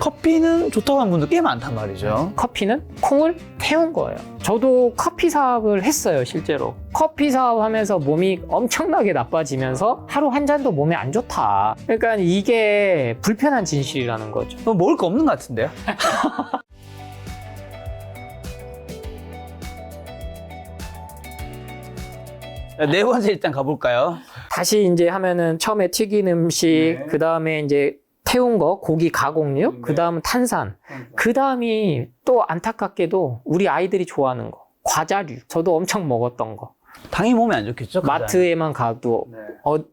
커피는 좋다고 하는 분도 꽤 많단 말이죠. 커피는 콩을 태운 거예요. 저도 커피 사업을 했어요, 실제로. 커피 사업하면서 몸이 엄청나게 나빠지면서 하루 한 잔도 몸에 안 좋다. 그러니까 이게 불편한 진실이라는 거죠. 뭐 먹을 거 없는 것 같은데요? 네 번째 일단 가볼까요? 다시 이제 하면은 처음에 튀긴 음식, 네. 그 다음에 이제 태운 거, 고기 가공육, 네. 그 다음 탄산, 그 다음이 또 안타깝게도 우리 아이들이 좋아하는 거, 과자류. 저도 엄청 먹었던 거. 당연히 몸에 안 좋겠죠? 마트에만 가도 네.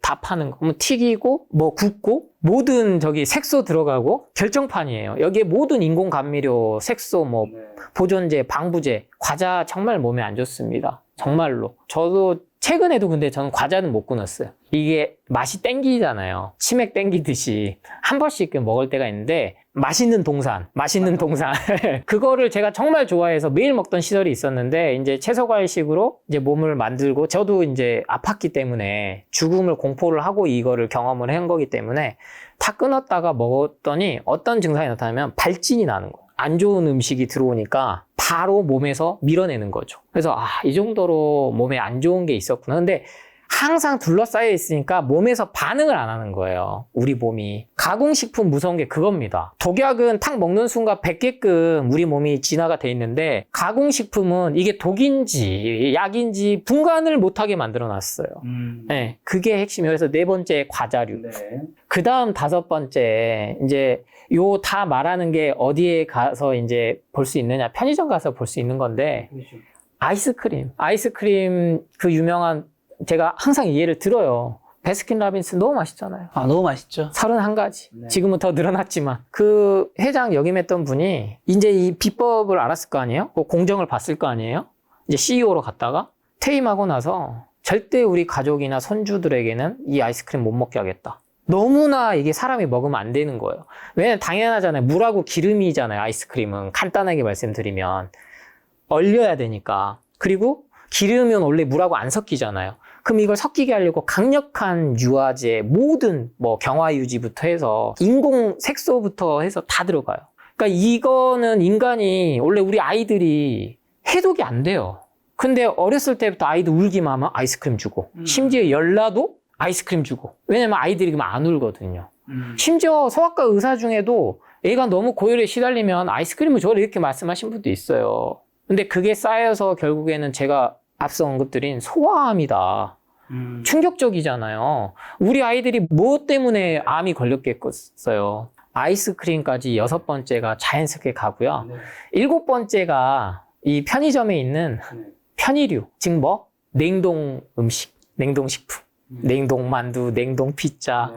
다 파는 거. 뭐 튀기고, 뭐 굽고, 모든 저기 색소 들어가고 결정판이에요. 여기에 모든 인공 감미료, 색소, 뭐 보존제, 방부제, 과자 정말 몸에 안 좋습니다. 정말로. 저도 최근에도 근데 저는 과자는 못 끊었어요. 이게 맛이 땡기잖아요. 치맥 땡기듯이 한 번씩 먹을 때가 있는데 맛있는 동산. 그거를 제가 정말 좋아해서 매일 먹던 시절이 있었는데 이제 채소과일식으로 이제 몸을 만들고 저도 이제 아팠기 때문에 죽음을 공포를 하고 이거를 경험을 한 거기 때문에 다 끊었다가 먹었더니 어떤 증상이 나타나면 발진이 나는 거예요. 안 좋은 음식이 들어오니까 바로 몸에서 밀어내는 거죠. 그래서 이 정도로 몸에 안 좋은 게 있었구나. 근데 항상 둘러싸여 있으니까 몸에서 반응을 안 하는 거예요. 우리 몸이. 가공식품 무서운 게 그겁니다. 독약은 탁 먹는 순간 뱉게끔 우리 몸이 진화가 돼 있는데 가공식품은 이게 독인지 약인지 분간을 못하게 만들어 놨어요. 네, 그게 핵심이에요. 그래서 네 번째 과자류. 그 다음 다섯 번째, 이제 요 다 말하는 게 어디에 가서 이제 볼 수 있느냐. 편의점 가서 볼 수 있는 건데, 아이스크림 그 유명한, 제가 항상 이 예를 들어요. 베스킨라빈스 너무 맛있잖아요. 너무 맛있죠. 31가지. 네. 지금은 더 늘어났지만. 그 회장 역임했던 분이 이제 이 비법을 알았을 거 아니에요? 그 공정을 봤을 거 아니에요? 이제 CEO로 갔다가 퇴임하고 나서 절대 우리 가족이나 손주들에게는 이 아이스크림 못 먹게 하겠다. 너무나 이게 사람이 먹으면 안 되는 거예요. 왜냐면 당연하잖아요. 물하고 기름이잖아요. 아이스크림은. 간단하게 말씀드리면. 얼려야 되니까. 그리고 기름은 원래 물하고 안 섞이잖아요. 그럼 이걸 섞이게 하려고 강력한 유화제, 모든 뭐 경화유지부터 해서 인공 색소부터 해서 다 들어가요. 그러니까 이거는 인간이 원래 우리 아이들이 해독이 안 돼요. 근데 어렸을 때부터 아이들 울기만 하면 아이스크림 주고 심지어 열나도 아이스크림 주고. 왜냐면 아이들이 그러면 안 울거든요. 심지어 소아과 의사 중에도 애가 너무 고열에 시달리면 아이스크림을 줘라 이렇게 말씀하신 분도 있어요. 근데 그게 쌓여서 결국에는 제가 앞서 언급드린 소아암이다. 충격적이잖아요. 우리 아이들이 무엇 때문에 암이 걸렸겠어요. 아이스크림까지 6번째가 자연스럽게 가고요. 7번째가 이 편의점에 있는 편의류, 즉 뭐 냉동 음식, 냉동식품, 냉동 만두, 냉동 피자.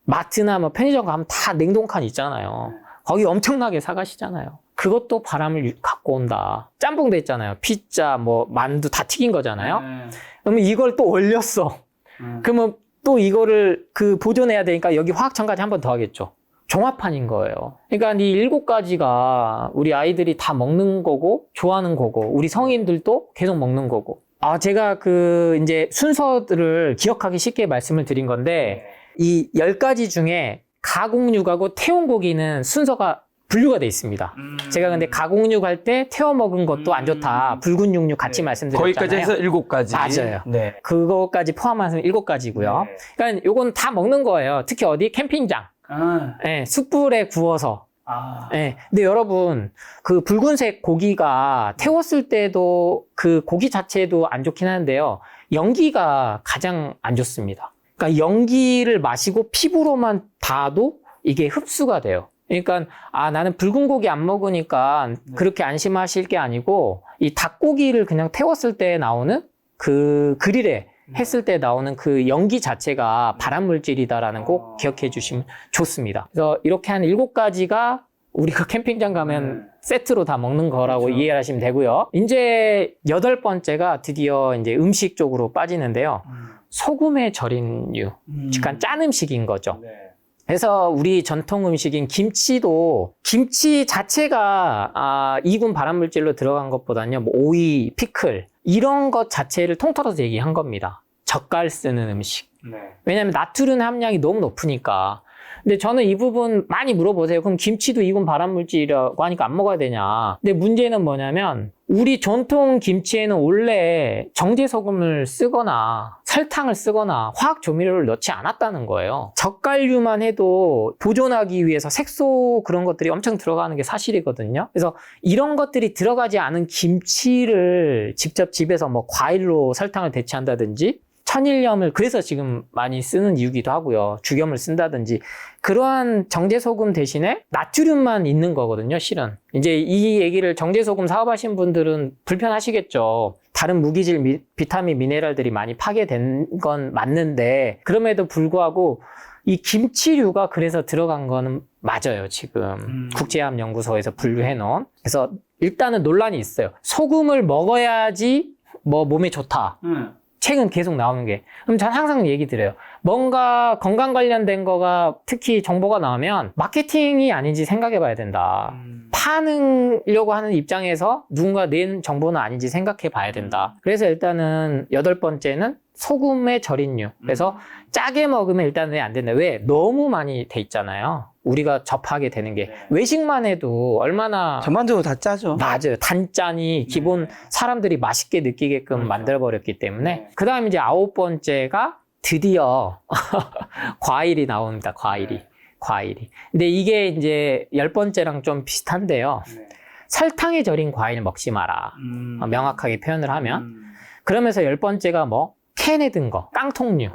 마트나 뭐 편의점 가면 다 냉동칸 있잖아요. 거기 엄청나게 사가시잖아요. 그것도 바람을 갖고 온다. 짬뽕도 있잖아요. 피자, 뭐 만두 다 튀긴 거잖아요. 그러면 이걸 또 올렸어. 그러면 또 이거를 보존해야 되니까 여기 화학 첨가제 한 번 더 하겠죠. 종합판인 거예요. 그러니까 이 7가지가 우리 아이들이 다 먹는 거고 좋아하는 거고 우리 성인들도 계속 먹는 거고. 제가 이제 순서들을 기억하기 쉽게 말씀을 드린 건데 이 10가지 중에 가공육하고 태운 고기는 순서가 분류가 돼 있습니다. 제가 근데 가공육 할 때 태워 먹은 것도 안 좋다. 붉은 육류 같이 말씀드렸잖아요. 거기까지 해서 7가지. 맞아요. 네. 그거까지 포함해서 7가지고요. 그러니까 요건 다 먹는 거예요. 특히 어디? 캠핑장. 네, 숯불에 구워서. 네, 근데 여러분, 그 붉은색 고기가 태웠을 때도 그 고기 자체도 안 좋긴 하는데요. 연기가 가장 안 좋습니다. 그러니까 연기를 마시고 피부로만 닿아도 이게 흡수가 돼요. 그러니까 나는 붉은 고기 안 먹으니까 그렇게 안심하실 게 아니고 이 닭고기를 그냥 태웠을 때 나오는 그 그릴에 했을 때 나오는 그 연기 자체가 발암물질이다라는 거 기억해 주시면 좋습니다. 그래서 이렇게 한 7가지가 우리가 캠핑장 가면 세트로 다 먹는 거라고 이해하시면 되고요. 이제 8번째가 드디어 이제 음식 쪽으로 빠지는데요. 소금에 절인 류, 즉 짠 음식인 거죠. 그래서 우리 전통 음식인 김치도 김치 자체가 2군 발암물질로 들어간 것보다는요, 뭐 오이, 피클 이런 것 자체를 통틀어서 얘기한 겁니다. 젓갈 쓰는 음식. 왜냐하면 나트륨 함량이 너무 높으니까. 근데 저는 이 부분 많이 물어보세요. 그럼 김치도 이건 발암물질이라고 하니까 안 먹어야 되냐. 근데 문제는 뭐냐면 우리 전통 김치에는 원래 정제소금을 쓰거나 설탕을 쓰거나 화학 조미료를 넣지 않았다는 거예요. 젓갈류만 해도 보존하기 위해서 색소 그런 것들이 엄청 들어가는 게 사실이거든요. 그래서 이런 것들이 들어가지 않은 김치를 직접 집에서 뭐 과일로 설탕을 대체한다든지 천일염을 그래서 지금 많이 쓰는 이유기도 하고요. 죽염을 쓴다든지 그러한 정제소금 대신에 나트륨만 있는 거거든요, 실은. 이제 이 얘기를 정제소금 사업하신 분들은 불편하시겠죠. 다른 무기질, 비타민, 미네랄들이 많이 파괴된 건 맞는데 그럼에도 불구하고 이 김치류가 그래서 들어간 거는 맞아요, 지금. 국제암연구소에서 분류해 놓은. 그래서 일단은 논란이 있어요. 소금을 먹어야지 뭐 몸에 좋다. 책은 계속 나오는 게. 그럼 전 항상 얘기 드려요. 뭔가 건강 관련된 거가 특히 정보가 나오면 마케팅이 아닌지 생각해 봐야 된다. 파느려고 하는 입장에서 누군가 낸 정보는 아닌지 생각해 봐야 된다. 그래서 일단은 8번째는 소금에 절인류. 그래서 짜게 먹으면 일단 왜 안 된다. 왜? 너무 많이 돼 있잖아요. 우리가 접하게 되는 게. 외식만 해도 얼마나. 전반적으로 다 짜죠. 맞아요. 단짠이 기본 사람들이 맛있게 느끼게끔 만들어버렸기 때문에. 그 다음 이제 9번째가 드디어 과일이 나옵니다. 과일이. 근데 이게 이제 10번째랑 좀 비슷한데요. 설탕에 절인 과일 먹지 마라. 명확하게 표현을 하면. 그러면서 10번째가 뭐? 캔에 든 거, 깡통류.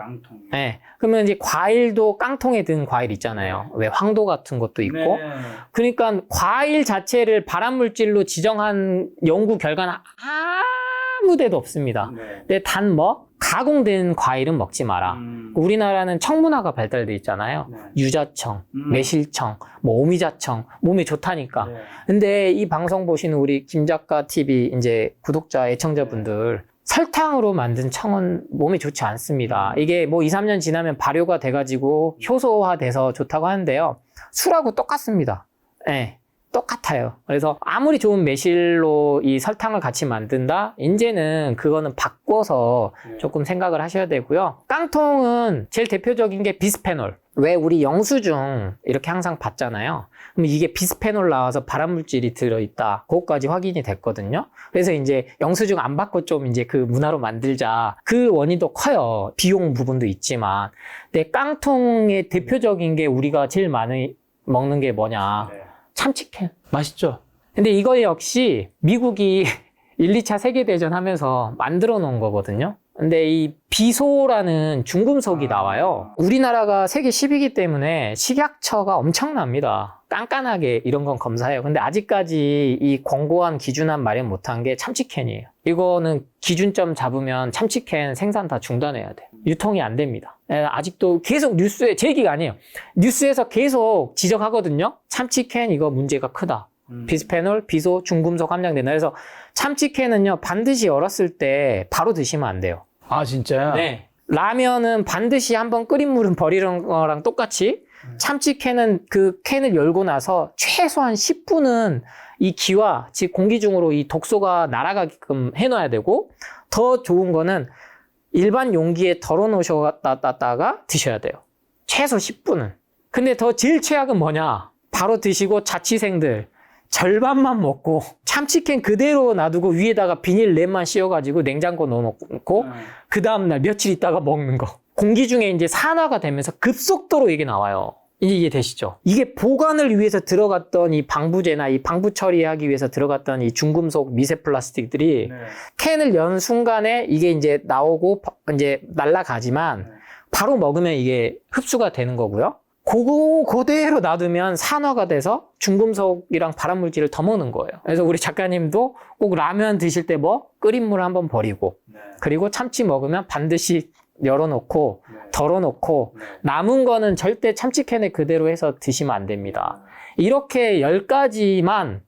네. 그러면 이제 과일도 깡통에 든 과일 있잖아요. 왜 황도 같은 것도 있고. 그러니까 과일 자체를 발암물질로 지정한 연구 결과는 아무 데도 없습니다. 근데 단 뭐? 가공된 과일은 먹지 마라. 우리나라는 청문화가 발달돼 있잖아요. 유자청, 매실청, 뭐 오미자청, 몸에 좋다니까. 근데 이 방송 보시는 우리 김작가 TV 이제 구독자, 애청자분들 설탕으로 만든 청은 몸에 좋지 않습니다. 이게 뭐 2, 3년 지나면 발효가 돼가지고 효소화돼서 좋다고 하는데요. 술하고 똑같습니다. 네, 똑같아요. 그래서 아무리 좋은 매실로 이 설탕을 같이 만든다? 이제는 그거는 바꿔서 조금 생각을 하셔야 되고요. 깡통은 제일 대표적인 게 비스페놀. 왜 우리 영수증 이렇게 항상 봤잖아요. 그럼 이게 비스페놀 나와서 발암물질이 들어있다. 그것까지 확인이 됐거든요. 그래서 이제 영수증 안 받고 좀 이제 그 문화로 만들자. 그 원인도 커요. 비용 부분도 있지만. 근데 깡통의 대표적인 게 우리가 제일 많이 먹는 게 뭐냐. 참치캔. 맛있죠? 근데 이거 역시 미국이 1, 2차 세계대전 하면서 만들어 놓은 거거든요. 근데 이 비소라는 중금속이 나와요. 우리나라가 세계 10위기 때문에 식약처가 엄청납니다. 깐깐하게 이런 건 검사해요. 근데 아직까지 이 권고안 기준안 마련 못한 게 참치캔이에요. 이거는 기준점 잡으면 참치캔 생산 다 중단해야 돼. 유통이 안 됩니다. 아직도 계속 뉴스에, 제 얘기가 아니에요. 뉴스에서 계속 지적하거든요. 참치캔 이거 문제가 크다. 비스페놀, 비소, 중금속 함량된다. 그래서 참치캔은요, 반드시 열었을 때 바로 드시면 안 돼요. 아, 진짜요? 네. 라면은 반드시 한번 끓인 물은 버리는 거랑 똑같이 참치캔은 그 캔을 열고 나서 최소한 10분은 이 기와, 즉 공기 중으로 이 독소가 날아가게끔 해놔야 되고, 더 좋은 거는 일반 용기에 덜어 놓으셨다가 드셔야 돼요. 최소 10분은. 근데 더 제일 최악은 뭐냐? 바로 드시고 자취생들 절반만 먹고 참치캔 그대로 놔두고 위에다가 비닐 랩만 씌워가지고 냉장고 넣어놓고 그 다음날 며칠 있다가 먹는 거. 공기 중에 이제 산화가 되면서 급속도로 이게 나와요. 이게 되시죠? 이게 보관을 위해서 들어갔던 이 방부제나 이 방부 처리하기 위해서 들어갔던 이 중금속 미세 플라스틱들이 캔을 연 순간에 이게 이제 나오고 이제 날아가지만 바로 먹으면 이게 흡수가 되는 거고요. 그거 그대로 놔두면 산화가 돼서 중금속이랑 발암물질을 더 먹는 거예요. 그래서 우리 작가님도 꼭 라면 드실 때 뭐 끓인 물 한번 버리고 그리고 참치 먹으면 반드시 열어놓고 덜어놓고 남은 거는 절대 참치캔에 그대로 해서 드시면 안 됩니다. 이렇게 10가지만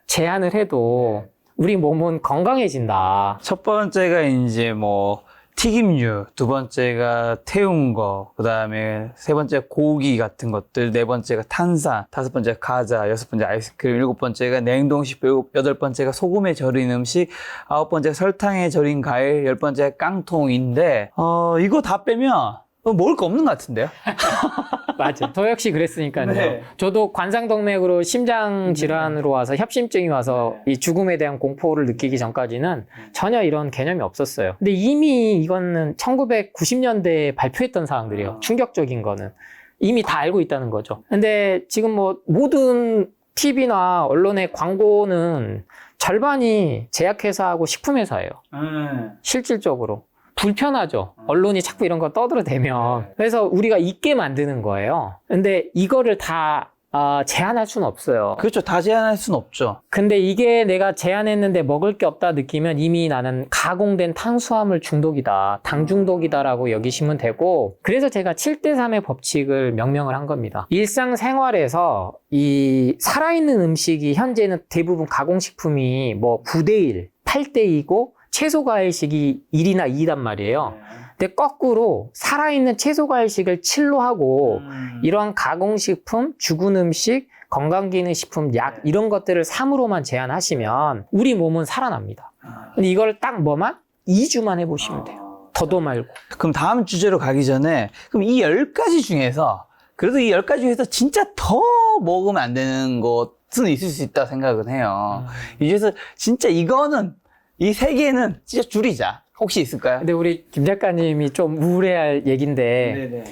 제한을 해도 우리 몸은 건강해진다. 첫 번째가 이제 뭐 튀김류, 두 번째가 태운 거, 그 다음에 세 번째 고기 같은 것들, 네 번째가 탄산, 다섯 번째가 과자, 여섯 번째 아이스크림, 일곱 번째가 냉동식품, 여덟 번째가 소금에 절인 음식, 아홉 번째가 설탕에 절인 과일, 열 번째가 깡통인데 이거 다 빼면 먹을 거 없는 것 같은데요? 맞아요. 저 역시 그랬으니까요. 네. 저도 관상동맥으로 심장 질환으로 와서 협심증이 와서 이 죽음에 대한 공포를 느끼기 전까지는 전혀 이런 개념이 없었어요. 근데 이미 이거는 1990년대에 발표했던 사항들이에요. 충격적인 거는. 이미 다 알고 있다는 거죠. 근데 지금 뭐 모든 TV나 언론의 광고는 절반이 제약회사하고 식품회사예요. 실질적으로. 불편하죠. 언론이 자꾸 이런 거 떠들어대면. 그래서 우리가 잊게 만드는 거예요. 근데 이거를 다 제한할 수는 없어요. 그렇죠. 다 제한할 수는 없죠. 근데 이게 내가 제한했는데 먹을 게 없다 느끼면 이미 나는 가공된 탄수화물 중독이다, 당 중독이다라고 여기시면 되고, 그래서 제가 7대3의 법칙을 명명을 한 겁니다. 일상생활에서 이 살아있는 음식이 현재는 대부분 가공식품이 뭐 9대1, 8대2고 채소과일식이 1이나 2단 말이에요. 근데 거꾸로 살아있는 채소과일식을 7로 하고 이러한 가공식품, 죽은 음식, 건강기능식품, 약 이런 것들을 3으로만 제한하시면 우리 몸은 살아납니다. 근데 이걸 딱 뭐만? 2주만 해보시면 돼요. 더도 말고. 그럼 다음 주제로 가기 전에 그럼 이 10가지 중에서 그래도 이 10가지 중에서 진짜 더 먹으면 안 되는 것은 있을 수 있다고 생각은 해요. 이 중에서 진짜 이거는 이 3개는 진짜 줄이자. 혹시 있을까요? 근데 우리 김 작가님이 좀 우울해할 얘기인데 네네.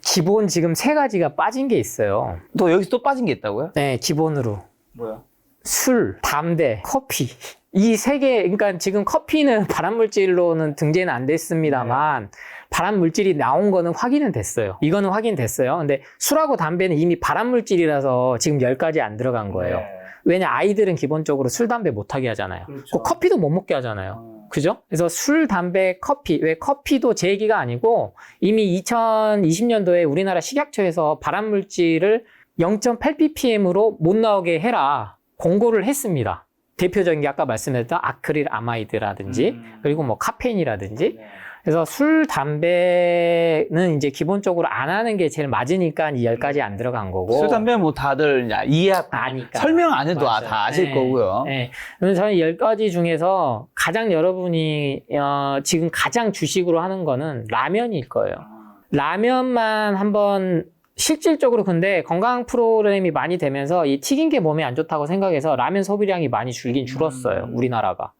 기본 지금 3가지가 빠진 게 있어요. 또 여기서 또 빠진 게 있다고요? 네, 기본으로. 뭐야? 술, 담배, 커피. 이 3개, 그러니까 지금 커피는 발암물질로는 등재는 안 됐습니다만 발암물질이 나온 거는 확인은 됐어요. 이거는 확인됐어요. 근데 술하고 담배는 이미 발암물질이라서 지금 10가지 안 들어간 거예요. 왜냐, 아이들은 기본적으로 술, 담배 못하게 하잖아요. 그렇죠. 커피도 못 먹게 하잖아요. 그죠? 그래서 술, 담배, 커피. 왜 커피도 제 얘기가 아니고 이미 2020년도에 우리나라 식약처에서 발암물질을 0.8ppm으로 못 나오게 해라 공고를 했습니다. 대표적인 게 아까 말씀드렸던 아크릴 아마이드라든지 그리고 뭐 카페인이라든지. 그래서 술, 담배는 이제 기본적으로 안 하는 게 제일 맞으니까 이 10가지 안 들어간 거고. 술, 담배는 뭐 다들 아니까. 설명 안 해도 맞아요. 다 아실 네, 거고요. 네. 그래서 저는 10가지 중에서 가장 여러분이 지금 가장 주식으로 하는 거는 라면일 거예요. 라면만 한번 실질적으로 근데 건강 프로그램이 많이 되면서 이 튀긴 게 몸에 안 좋다고 생각해서 라면 소비량이 많이 줄긴 줄었어요. 우리나라가.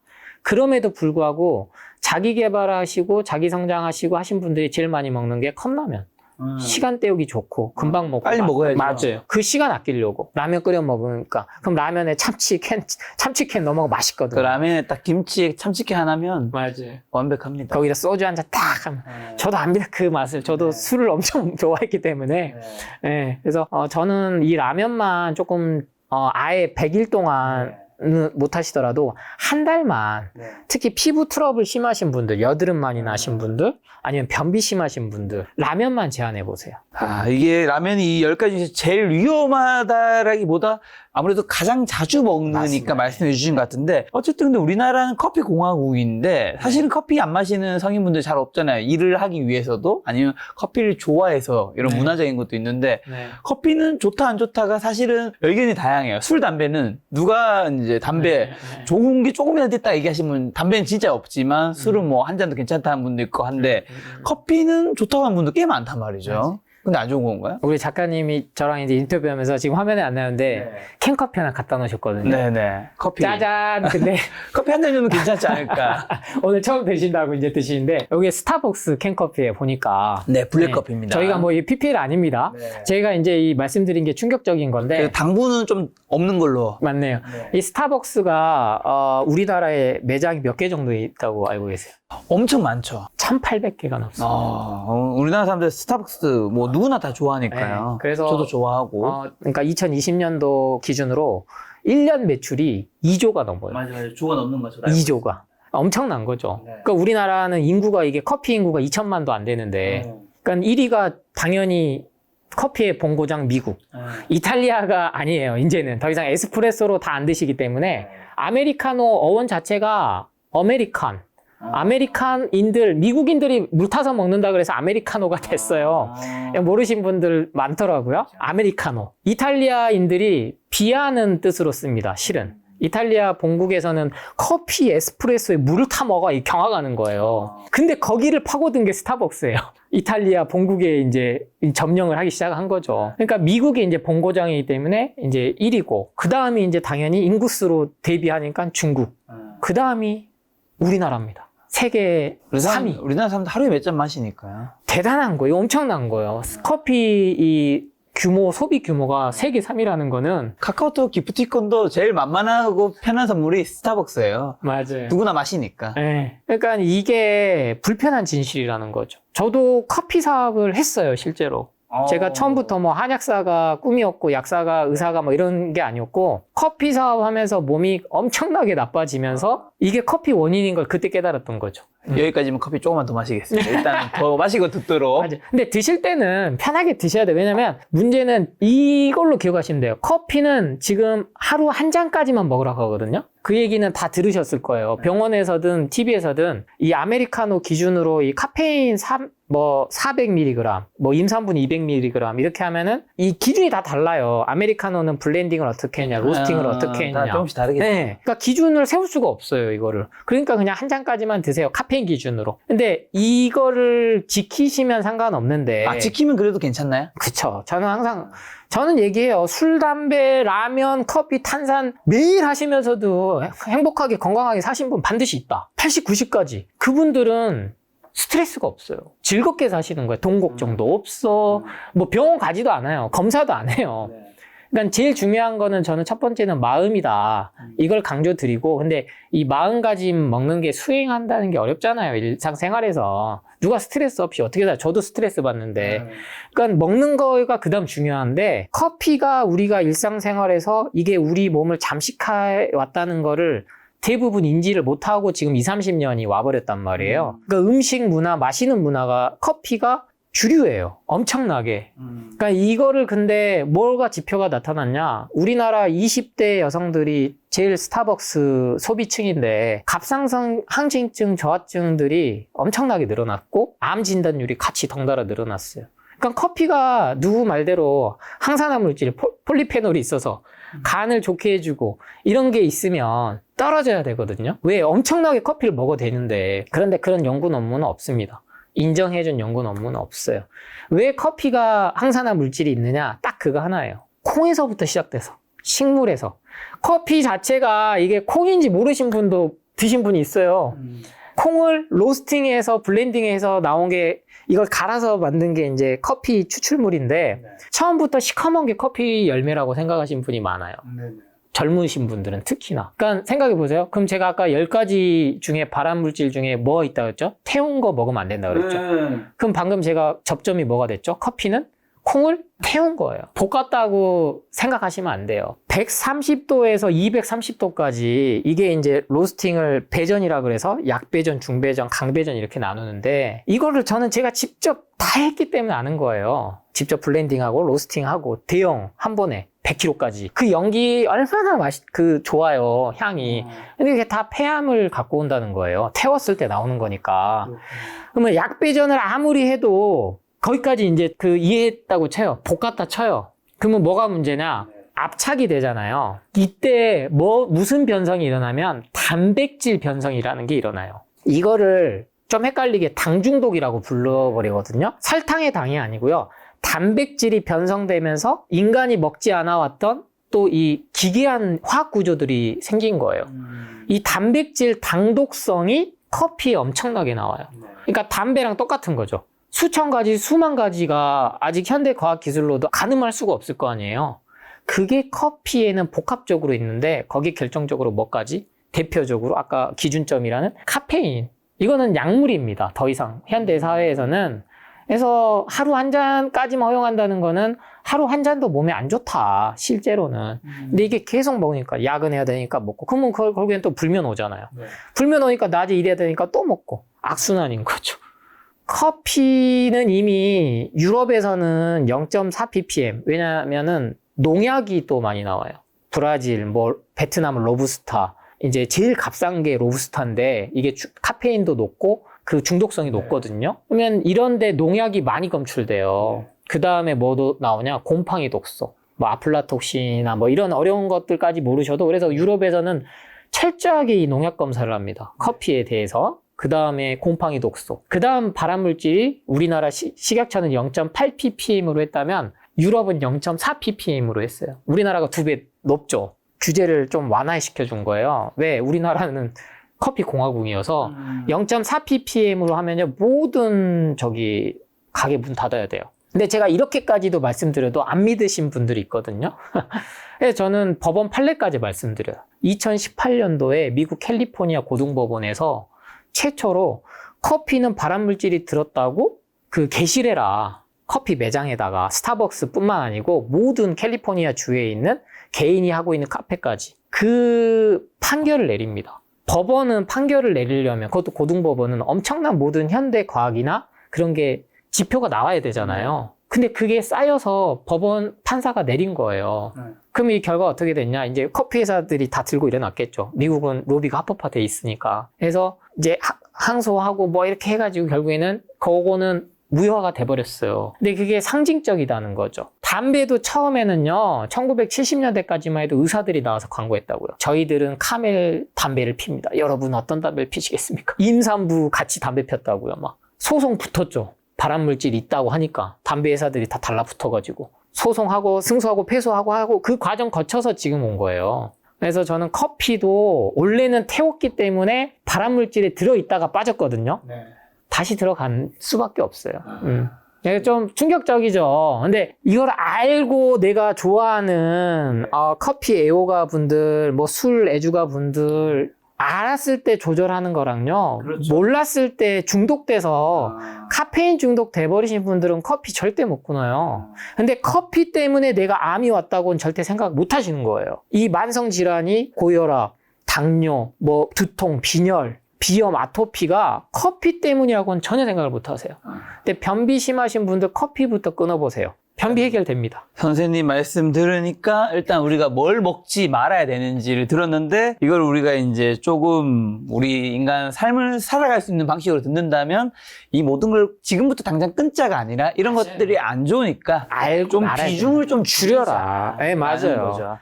그럼에도 불구하고 자기 개발하시고 자기 성장하시고 하신 분들이 제일 많이 먹는 게 컵라면. 시간 때우기 좋고 금방 먹고 빨리 먹어야죠. 맞아요. 그 시간 아끼려고 라면 끓여 먹으니까 그럼 라면에 참치캔 넣어 먹으면 맛있거든요. 그 라면에 딱 김치, 참치캔 하나면 맞아요. 완벽합니다. 거기다 소주 한 잔 딱 하면 저도 압니다 그 맛을. 저도 술을 엄청 좋아했기 때문에 그래서 저는 이 라면만 조금 아예 100일 동안 못 하시더라도 한 달만 특히 피부 트러블 심하신 분들, 여드름 많이 나신 분들 아니면 변비 심하신 분들 라면만 제한해 보세요. 이게 라면이 이 10가지 중에서 제일 위험하다라기보다 아무래도 가장 자주 먹으니까 맞습니다. 말씀해 주신 것 같은데 어쨌든 근데 우리나라는 커피 공화국인데 사실은 커피 안 마시는 성인분들 잘 없잖아요. 일을 하기 위해서도 아니면 커피를 좋아해서 이런 문화적인 것도 있는데 커피는 좋다 안 좋다가 사실은 의견이 다양해요. 술, 담배는 누가 이제 담배 좋은 게 조금이라도 있다 얘기하시면 담배는 진짜 없지만 술은 뭐 한 잔도 괜찮다는 분도 있고 한데 커피는 좋다고 하는 분도 꽤 많단 말이죠. 근데 안 좋은 건가요? 우리 작가님이 저랑 이제 인터뷰하면서 지금 화면에 안 나오는데 캔커피 하나 갖다 놓으셨거든요. 네네. 커피. 짜잔. 근데 커피 한 잔 정도 괜찮지 않을까? 오늘 처음 드신다고 이제 드시는데 여기 스타벅스 캔커피에 보니까 네, 블랙커피입니다. 저희가 뭐 이 PPL 아닙니다. 제가 이제 이 말씀드린 게 충격적인 건데 당분은 좀 없는 걸로. 맞네요. 이 스타벅스가 우리나라에 매장이 몇 개 정도 있다고 알고 계세요? 엄청 많죠. 1,800개가 넘습니다. 우리나라 사람들 스타벅스 뭐 누구나 다 좋아하니까요. 네, 그래서 저도 좋아하고. 그러니까 2020년도 기준으로 1년 매출이 2조가 넘어요. 맞아요. 조가 넘는 거죠. 2조가. 엄청난 거죠. 그러니까 우리나라는 인구가 이게 커피 인구가 2천만도 안 되는데 그러니까 1위가 당연히 커피의 본고장 미국. 이탈리아가 아니에요. 이제는 더 이상 에스프레소로 다 안 드시기 때문에 아메리카노 어원 자체가 아메리칸. 아메리칸인들, 미국인들이 물 타서 먹는다 그래서 아메리카노가 됐어요. 모르신 분들 많더라고요. 아메리카노. 이탈리아인들이 비하는 뜻으로 씁니다. 실은. 이탈리아 본국에서는 커피, 에스프레소에 물을 타 먹어 이 경악하는 거예요. 근데 거기를 파고든 게 스타벅스예요. 이탈리아 본국에 이제 점령을 하기 시작한 거죠. 그러니까 미국이 이제 본고장이기 때문에 이제 1위고, 그 다음이 이제 당연히 인구수로 대비하니까 중국, 그 다음이 우리나라입니다. 세계 3위. 우리나라 사람들 하루에 몇 잔 마시니까요. 대단한 거예요. 엄청난 거예요. 커피 이 규모, 소비 규모가 세계 3위라는 거는. 카카오톡 기프티콘도 제일 만만하고 편한 선물이 스타벅스예요. 맞아요. 누구나 마시니까. 네. 그러니까 이게 불편한 진실이라는 거죠. 저도 커피 사업을 했어요, 실제로. 제가 처음부터 뭐 한약사가 꿈이었고 약사가 의사가 뭐 이런 게 아니었고, 커피 사업하면서 몸이 엄청나게 나빠지면서 이게 커피 원인인 걸 그때 깨달았던 거죠. 여기까지면 커피 조금만 더 마시겠습니다. 일단 더 마시고 듣도록. 맞아요. 근데 드실 때는 편하게 드셔야 돼요. 왜냐면 문제는 이걸로 기억하시면 돼요. 커피는 지금 하루 한 잔까지만 먹으라고 하거든요. 그 얘기는 다 들으셨을 거예요. 병원에서든 TV에서든 이 아메리카노 기준으로 이 카페인 400mg, 뭐 임산분 200mg 이렇게 하면은 이 기준이 다 달라요. 아메리카노는 블렌딩을 어떻게 했냐, 로스팅을 어떻게 했냐. 다 조금씩 다르겠죠. 네. 그러니까 기준을 세울 수가 없어요, 이거를. 그러니까 그냥 한 잔까지만 드세요. 카페인 기준으로. 근데 이거를 지키시면 상관없는데. 지키면 그래도 괜찮나요? 그쵸. 저는 얘기해요. 술, 담배, 라면, 커피, 탄산 매일 하시면서도 행복하게 건강하게 사신 분 반드시 있다. 80, 90까지. 그분들은 스트레스가 없어요. 즐겁게 사시는 거예요. 돈 걱정도 없어. 뭐 병원 가지도 않아요. 검사도 안 해요. 그러니까 제일 중요한 거는 저는 첫 번째는 마음이다. 이걸 강조드리고, 근데 이 마음가짐 먹는 게 수행한다는 게 어렵잖아요. 일상생활에서. 누가 스트레스 없이 어떻게 살아요? 저도 스트레스 받는데. 그러니까 먹는 거가 그다음 중요한데, 커피가 우리가 일상생활에서 이게 우리 몸을 잠식해 왔다는 거를 대부분 인지를 못하고 지금 20, 30년이 와버렸단 말이에요. 그러니까 음식 문화, 마시는 문화가 커피가 주류예요. 엄청나게. 그러니까 이거를 근데 뭐가 지표가 나타났냐? 우리나라 20대 여성들이 제일 스타벅스 소비층인데 갑상선 항진증, 저하증들이 엄청나게 늘어났고 암 진단율이 같이 덩달아 늘어났어요. 그러니까 커피가 누구 말대로 항산화 물질, 폴리페놀이 있어서 간을 좋게 해주고 이런 게 있으면 떨어져야 되거든요. 왜? 엄청나게 커피를 먹어도 되는데. 그런데 그런 연구 논문은 없습니다. 인정해준 연구 논문은 없어요. 왜 커피가 항산화 물질이 있느냐? 딱 그거 하나예요. 콩에서부터 시작돼서, 식물에서. 커피 자체가 이게 콩인지 모르신 분도 드신 분이 있어요. 콩을 로스팅해서 블렌딩해서 나온 게, 이걸 갈아서 만든 게 이제 커피 추출물인데, 처음부터 시커먼 게 커피 열매라고 생각하신 분이 많아요. 젊으신 분들은 특히나. 그러니까 생각해 보세요. 그럼 제가 아까 10가지 중에 발암물질 중에 뭐 있다고 했죠? 태운 거 먹으면 안 된다고 그랬죠? 그럼 방금 제가 접점이 뭐가 됐죠? 커피는 콩을 태운 거예요. 볶았다고 생각하시면 안 돼요. 130도에서 230도까지 이게 이제 로스팅을 배전이라 그래서 약배전, 중배전, 강배전 이렇게 나누는데, 이거를 저는 제가 직접 다 했기 때문에 아는 거예요. 직접 블렌딩하고 로스팅하고 대형 한 번에 100kg까지. 그 연기 얼마나 좋아요, 향이. 근데 이게 다 폐암을 갖고 온다는 거예요. 태웠을 때 나오는 거니까. 그러면 약배전을 아무리 해도 거기까지 이제 이해했다고 쳐요. 볶았다 쳐요. 그러면 뭐가 문제냐? 압착이 되잖아요. 이때 무슨 변성이 일어나면 단백질 변성이라는 게 일어나요. 이거를 좀 헷갈리게 당 중독이라고 불러버리거든요. 설탕의 당이 아니고요. 단백질이 변성되면서 인간이 먹지 않아 왔던 또 이 기괴한 화학 구조들이 생긴 거예요. 이 단백질 당독성이 커피에 엄청나게 나와요. 그러니까 담배랑 똑같은 거죠. 수천 가지, 수만 가지가 아직 현대 과학 기술로도 가늠할 수가 없을 거 아니에요. 그게 커피에는 복합적으로 있는데, 거기 결정적으로 뭐까지? 대표적으로 아까 기준점이라는 카페인. 이거는 약물입니다. 더 이상 현대 사회에서는. 그래서 하루 한 잔까지만 허용한다는 거는 하루 한 잔도 몸에 안 좋다, 실제로는. 근데 이게 계속 먹으니까 야근해야 되니까 먹고, 그러면 결국엔 또 불면 오잖아요. 불면 오니까 낮에 일해야 되니까 또 먹고. 악순환인 거죠. 커피는 이미 유럽에서는 0.4 ppm. 왜냐면은 농약이 또 많이 나와요. 브라질, 베트남 로부스타. 이제 제일 값싼 게 로부스타인데, 이게 카페인도 높고 그 중독성이 높거든요. 그러면 이런데 농약이 많이 검출돼요. 그 다음에 뭐도 나오냐? 곰팡이 독소. 뭐 아플라톡신이나 뭐 이런 어려운 것들까지 모르셔도 그래서 유럽에서는 철저하게 이 농약 검사를 합니다. 커피에 대해서. 그 다음에 곰팡이 독소. 그 다음 발암물질이 우리나라 식약처는 0.8 ppm으로 했다면 유럽은 0.4 ppm으로 했어요. 우리나라가 2배 높죠. 규제를 좀 완화시켜 준 거예요. 왜? 우리나라는 커피 공화국이어서 0.4 ppm으로 하면요 모든 가게 문 닫아야 돼요. 근데 제가 이렇게까지도 말씀드려도 안 믿으신 분들이 있거든요. 그래서 저는 법원 판례까지 말씀드려요. 2018년도에 미국 캘리포니아 고등법원에서 최초로 커피는 발암물질이 들었다고 게시해라. 커피 매장에다가 스타벅스뿐만 아니고 모든 캘리포니아 주에 있는 개인이 하고 있는 카페까지 그 판결을 내립니다. 법원은 판결을 내리려면 그것도 고등법원은 엄청난 모든 현대 과학이나 그런 게 지표가 나와야 되잖아요. 근데 그게 쌓여서 법원 판사가 내린 거예요. 그럼 이 결과 어떻게 됐냐? 이제 커피 회사들이 다 들고 일어났겠죠. 미국은 로비가 합법화돼 있으니까. 그래서 이제 항소하고 뭐 이렇게 해가지고 결국에는 그거는 무효화가 돼버렸어요. 근데 그게 상징적이다는 거죠. 담배도 처음에는요, 1970년대까지만 해도 의사들이 나와서 광고했다고요. 저희들은 카멜 담배를 핍니다. 여러분 어떤 담배를 피시겠습니까? 임산부 같이 담배 폈다고요. 막 소송 붙었죠. 발암물질이 있다고 하니까 담배 회사들이 다 달라붙어가지고 소송하고 승소하고 패소하고 그 과정 거쳐서 지금 온 거예요. 그래서 저는 커피도 원래는 태웠기 때문에 발암물질이 들어있다가 빠졌거든요. 네. 다시 들어간 수밖에 없어요. 좀 충격적이죠. 근데 이걸 알고 내가 좋아하는 커피 애호가 분들, 뭐 술 애주가 분들 알았을 때 조절하는 거랑요. 그렇죠. 몰랐을 때 중독돼서 카페인 중독 돼버리신 분들은 커피 절대 못 끊어요. 근데 커피 때문에 내가 암이 왔다고는 절대 생각 못 하시는 거예요. 이 만성 질환이 고혈압, 당뇨, 뭐 두통, 빈혈, 비염, 아토피가 커피 때문이라고는 전혀 생각을 못 하세요. 근데 변비 심하신 분들 커피부터 끊어보세요. 변비 해결됩니다. 선생님 말씀 들으니까 일단 우리가 뭘 먹지 말아야 되는지를 들었는데 이걸 우리가 이제 조금 우리 인간 삶을 살아갈 수 있는 방식으로 듣는다면 이 모든 걸 지금부터 당장 끊자가 아니라 이런 맞아요. 것들이 안 좋으니까 알고 좀 알아야 비중을 좀 줄여라. 줄여라. 네, 맞아요. 거죠.